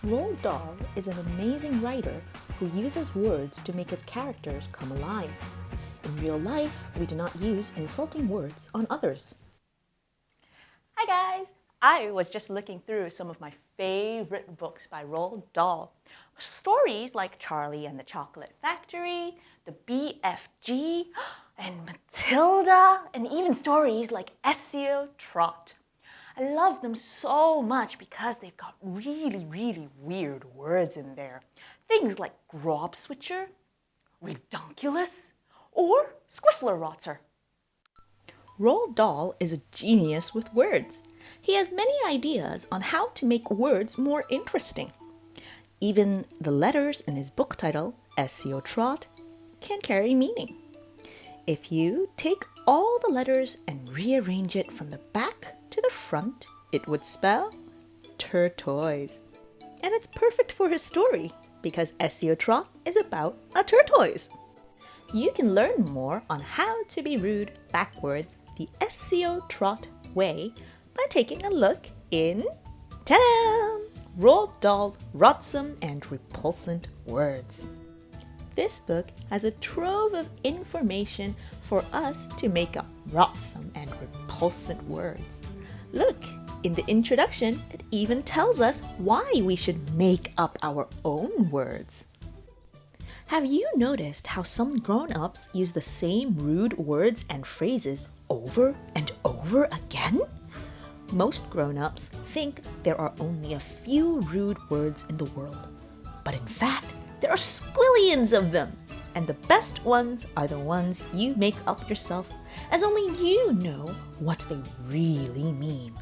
Roald Dahl is an amazing writer who uses words to make his characters come alive. In real life, we do not use insulting words on others. Hi guys! I was just looking through some of my favorite books by Roald Dahl. Stories like Charlie and the Chocolate Factory, the BFG, and Matilda, and even stories like SEO Trot. I love them so much because they've got really weird words in there. Things like grobswitcher, redunculous, or squiffler-rotter. Roald Dahl is a genius with words. He has many ideas on how to make words more interesting. Even the letters in his book title, SEO Trot, can carry meaning. If you take all the letters and rearrange it from the back to the front, it would spell tortoise. And it's perfect for his story because SEO Trot is about a tortoise. You can learn more on how to be rude backwards the SEO Trot way by taking a look in ta-da! Roald Dahl's Rotsome and Repulsant Words. This book has a trove of information for us to make up rotsome and repulsant words. Look, in the introduction, it even tells us why we should make up our own words. Have you noticed how some grown-ups use the same rude words and phrases over and over again? Most grown-ups think there are only a few rude words in the world, but in fact, there are squillions of them, and the best ones are the ones you make up yourself, as only you know what they really mean.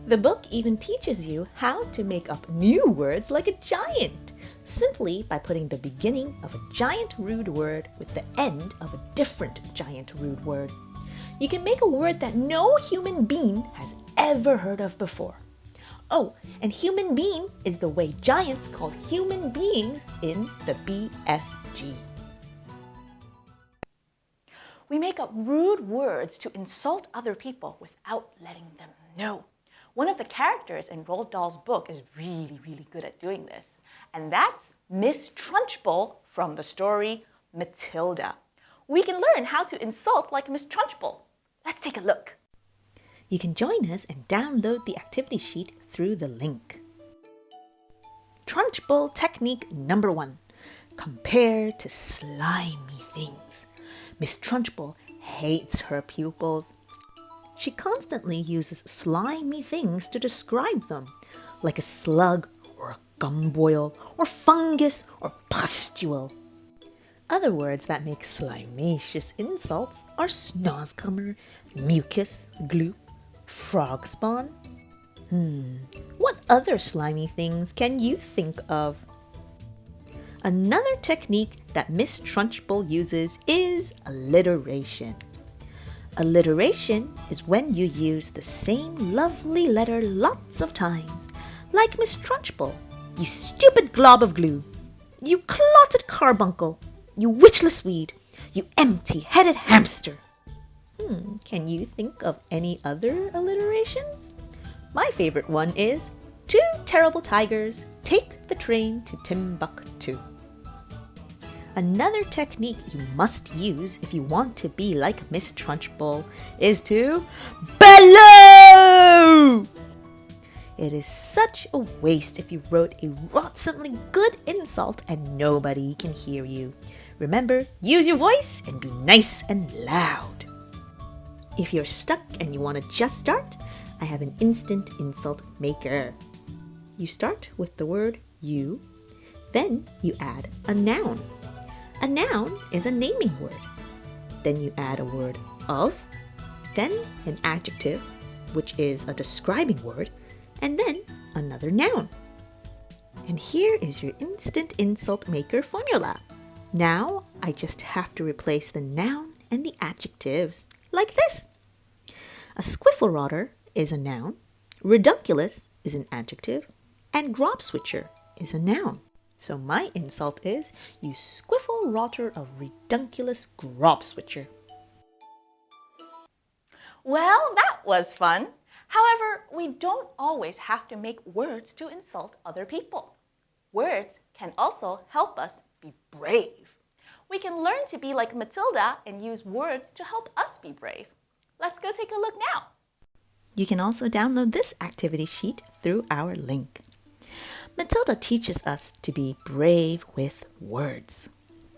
The book even teaches you how to make up new words like a giant, simply by putting the beginning of a giant rude word with the end of a different giant rude word. You can make a word that no human being has ever heard of before. Oh, and human being is the way giants called human beings in the BFG. We make up rude words to insult other people without letting them know. One of the characters in Roald Dahl's book is really good at doing this, and that's Miss Trunchbull from the story Matilda. We can learn how to insult like Miss Trunchbull. Let's take a look. You can join us and download the activity sheet through the link. Trunchbull technique number 1. Compare to slimy things. Miss Trunchbull hates her pupils. She constantly uses slimy things to describe them, like a slug or a gumboil or fungus or pustule. Other words that make slimacious insults are snozzcomer, mucus, glue, frog spawn. What other slimy things can you think of? Another technique that Miss Trunchbull uses is alliteration. Alliteration is when you use the same lovely letter lots of times, like Miss Trunchbull. You stupid glob of glue. You clotted carbuncle. You witchless weed. You empty-headed hamster. Can you think of any other alliterations? My favorite one is, 2 terrible tigers take the train to Timbuktu. Another technique you must use if you want to be like Miss Trunchbull is to bellow! It is such a waste if you wrote a rotsomely good insult and nobody can hear you. Remember, use your voice and be nice and loud. If you're stuck and you want to just start, I have an instant insult maker. You start with the word you, then you add a noun. A noun is a naming word. Then you add a word of, then an adjective, which is a describing word, and then another noun. And here is your instant insult maker formula. Now I just have to replace the noun and the adjectives like this. A squiffle-rotter is a noun, redunculous is an adjective, and grobswitcher is a noun. So my insult is, you squiffle-rotter of redunculous grobswitcher. Well, that was fun. However, we don't always have to make words to insult other people. Words can also help us be brave. We can learn to be like Matilda and use words to help us be brave. Let's go take a look now. You can also download this activity sheet through our link. Matilda teaches us to be brave with words.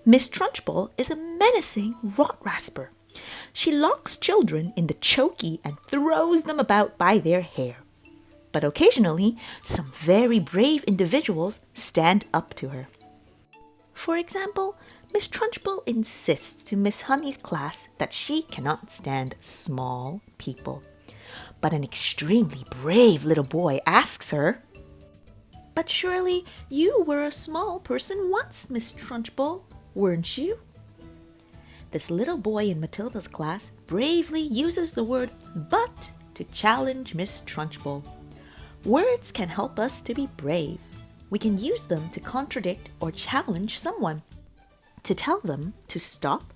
Miss Trunchbull is a menacing rot-rasper. She locks children in the chokey and throws them about by their hair. But occasionally, some very brave individuals stand up to her. For example, Miss Trunchbull insists to Miss Honey's class that she cannot stand small people. But an extremely brave little boy asks her, "But surely you were a small person once, Miss Trunchbull, weren't you?" This little boy in Matilda's class bravely uses the word "but" to challenge Miss Trunchbull. Words can help us to be brave. We can use them to contradict or challenge someone, to tell them to stop,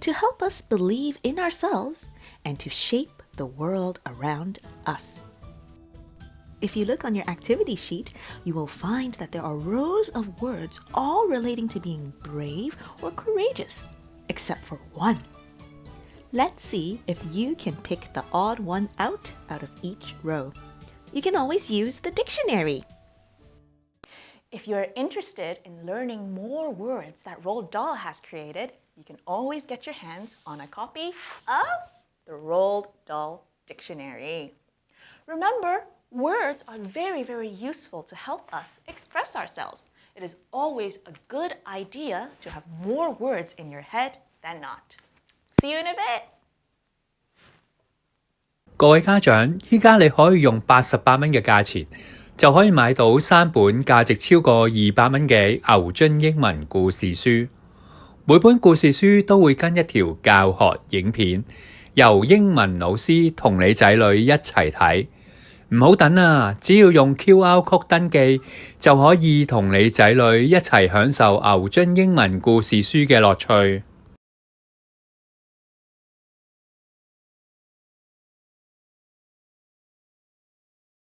to help us believe in ourselves, and to shape the world around us. If you look on your activity sheet, you will find that there are rows of words all relating to being brave or courageous, except for one. Let's see if you can pick the odd one out of each row. You can always use the dictionary. If you're interested in learning more words that Roald Dahl has created, you can always get your hands on a copy of the Roald Dahl Dictionary. Remember, words are very, very useful to help us express ourselves. It is always a good idea to have more words in your head than not. See you in a bit. 各位家長，依家你可以用88蚊嘅價錢，就可以買到3本價值超過200蚊嘅牛津英文故事書。每本故事書都會跟一條教學影片，由英文老師同你仔女一齊睇。唔好等啊！只要用 QR Code 登記，就可以同你仔女一齊享受牛津英文故事書嘅樂趣。